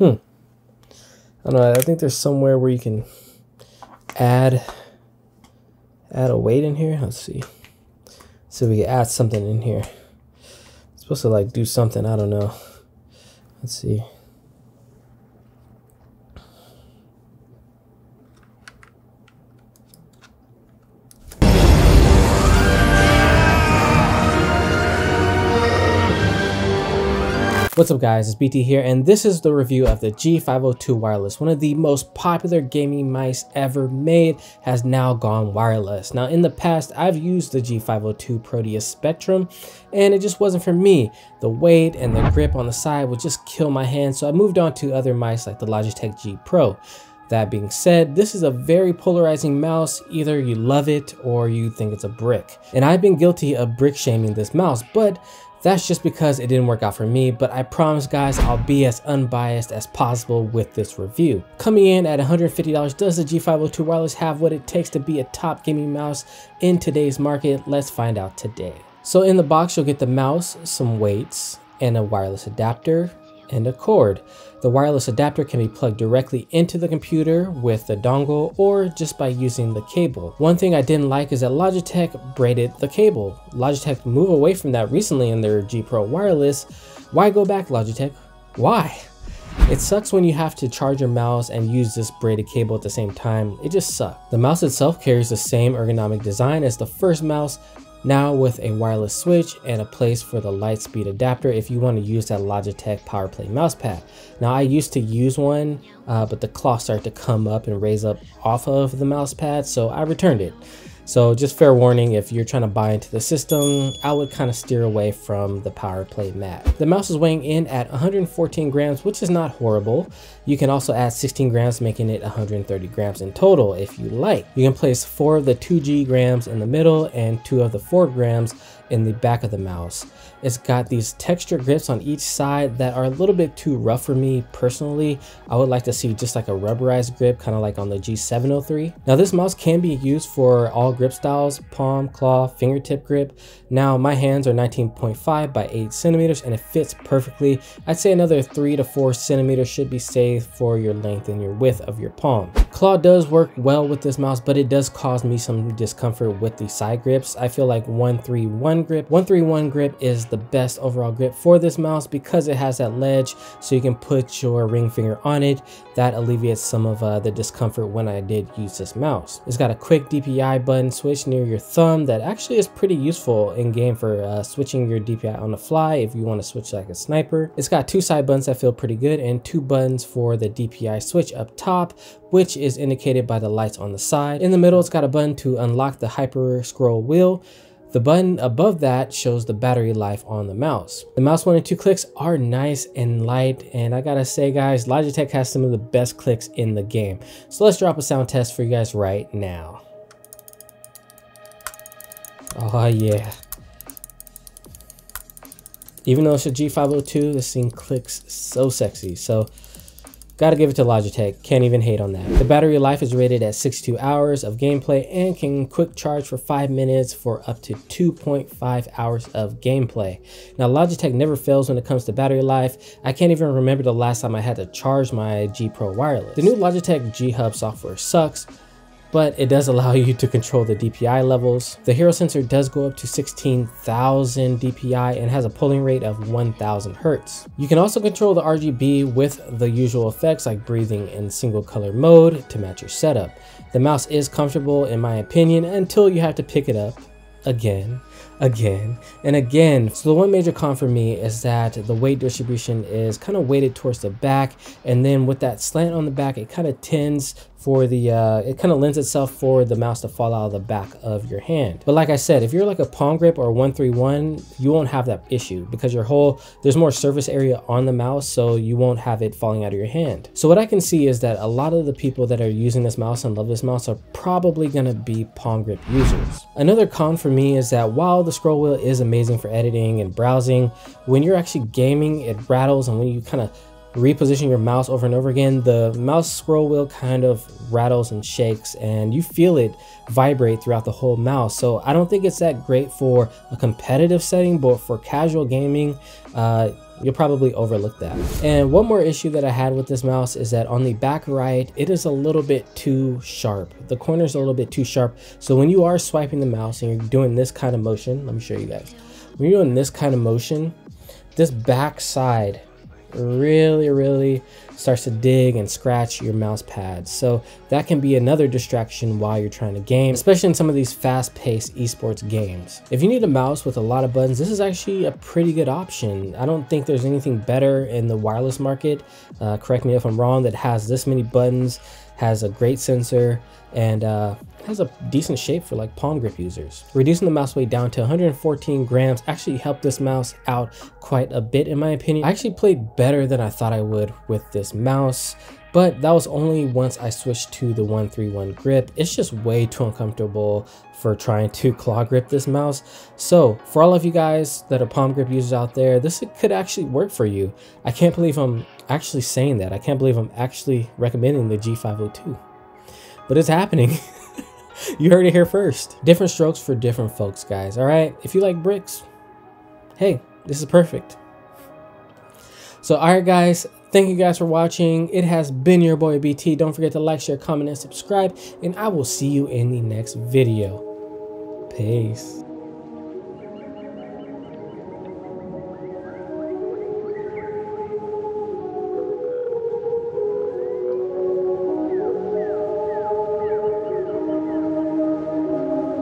I don't know, I think there's somewhere where you can add a weight in here. Let's see. So we can add something in here. It's supposed to like do something, I don't know. Let's see. What's up guys, it's BT here, and this is the review of the G502 wireless. One of the most popular gaming mice ever made has now gone wireless. Now in the past, I've used the G502 Proteus Spectrum, and it just wasn't for me. The weight and the grip on the side would just kill my hand, so I moved on to other mice like the Logitech G Pro. That being said, this is a very polarizing mouse. Either you love it or you think it's a brick. And I've been guilty of brick shaming this mouse, but that's just because it didn't work out for me. But I promise guys, I'll be as unbiased as possible with this review. Coming in at $150, does the G502 wireless have what it takes to be a top gaming mouse in today's market? Let's find out today. So in the box, you'll get the mouse, some weights, and a wireless adapter, and a cord. The wireless adapter can be plugged directly into the computer with the dongle or just by using the cable. One thing I didn't like is that Logitech braided the cable. Logitech moved away from that recently in their G Pro wireless. Why go back, Logitech? Why? It sucks when you have to charge your mouse and use this braided cable at the same time. It just sucks. The mouse itself carries the same ergonomic design as the first mouse, now with a wireless switch and a place for the light speed adapter if you want to use that Logitech PowerPlay mouse pad. Now I used to use one, but the cloth started to come up and raise up off of the mouse pad, so I returned it. So just fair warning, if you're trying to buy into the system, I would kind of steer away from the PowerPlay mat. The mouse is weighing in at 114 grams, which is not horrible. You can also add 16 grams, making it 130 grams in total if you like. You can place 4 of the 2G grams in the middle and 2 of the 4 grams in the back of the mouse. It's got these textured grips on each side that are a little bit too rough for me personally. I would like to see just like a rubberized grip, kind of like on the G703. Now this mouse can be used for all grip styles: palm, claw, fingertip grip. Now my hands are 19.5 by 8 centimeters and it fits perfectly. I'd say another 3 to 4 centimeters should be saved for your length and your width of your palm. Claw does work well with this mouse, but it does cause me some discomfort with the side grips. I feel like 131 grip is the best overall grip for this mouse because it has that ledge so you can put your ring finger on it. That alleviates some of the discomfort when I did use this mouse. It's got a quick Dpi button switch near your thumb that actually is pretty useful in game for switching your Dpi on the fly if you want to switch like a sniper. It's got 2 side buttons that feel pretty good and 2 buttons for the Dpi switch up top, which is indicated by the lights on the side. In the middle, it's got a button to unlock the hyper scroll wheel. The button above that shows the battery life on the mouse. The mouse 1 and 2 clicks are nice and light, and I gotta say guys, Logitech has some of the best clicks in the game. So let's drop a sound test for you guys right now. Oh yeah. Even though it's a G502, this thing clicks so sexy. So gotta give it to Logitech, can't even hate on that. The battery life is rated at 62 hours of gameplay and can quick charge for 5 minutes for up to 2.5 hours of gameplay. Now Logitech never fails when it comes to battery life. I can't even remember the last time I had to charge my G Pro wireless. The new Logitech G Hub software sucks, but it does allow you to control the DPI levels. The hero sensor does go up to 16,000 DPI and has a polling rate of 1,000 Hertz. You can also control the RGB with the usual effects like breathing in single color mode to match your setup. The mouse is comfortable in my opinion until you have to pick it up again and again. So the one major con for me is that the weight distribution is kind of weighted towards the back, and then with that slant on the back, it kind of tends for the it kind of lends itself for the mouse to fall out of the back of your hand. But like I said, if you're like a palm grip or 131, you won't have that issue because there's more surface area on the mouse, so you won't have it falling out of your hand. So what I can see is that a lot of the people that are using this mouse and love this mouse are probably gonna be palm grip users. Another con for me is that while the scroll wheel is amazing for editing and browsing, when you're actually gaming, it rattles, and when you kind of reposition your mouse over and over again, the mouse scroll wheel kind of rattles and shakes and you feel it vibrate throughout the whole mouse. So I don't think it's that great for a competitive setting, but for casual gaming, You'll probably overlook that. And one more issue that I had with this mouse is that on the back right, it is a little bit too sharp. The corner's a little bit too sharp. So when you are swiping the mouse and you're doing this kind of motion, let me show you guys. When you're doing this kind of motion, this back side really starts to dig and scratch your mouse pad. So that can be another distraction while you're trying to game, especially in some of these fast-paced esports games. If you need a mouse with a lot of buttons, this is actually a pretty good option. I don't think there's anything better in the wireless market, correct me if I'm wrong, that has this many buttons, has a great sensor, and has a decent shape for like palm grip users. Reducing the mouse weight down to 114 grams actually helped this mouse out quite a bit in my opinion. I actually played better than I thought I would with this mouse, but that was only once I switched to the 131 grip. It's just way too uncomfortable for trying to claw grip this mouse. So for all of you guys that are palm grip users out there, this could actually work for you. I can't believe I'm actually saying that. I can't believe I'm actually recommending the G502, but it's happening. You heard it here first. Different strokes for different folks, guys. All right, if you like bricks, hey, this is perfect. So all right guys, thank you guys for watching. It has been your boy BT. Don't forget to like, share, comment, and subscribe, and I will see you in the next video. Peace.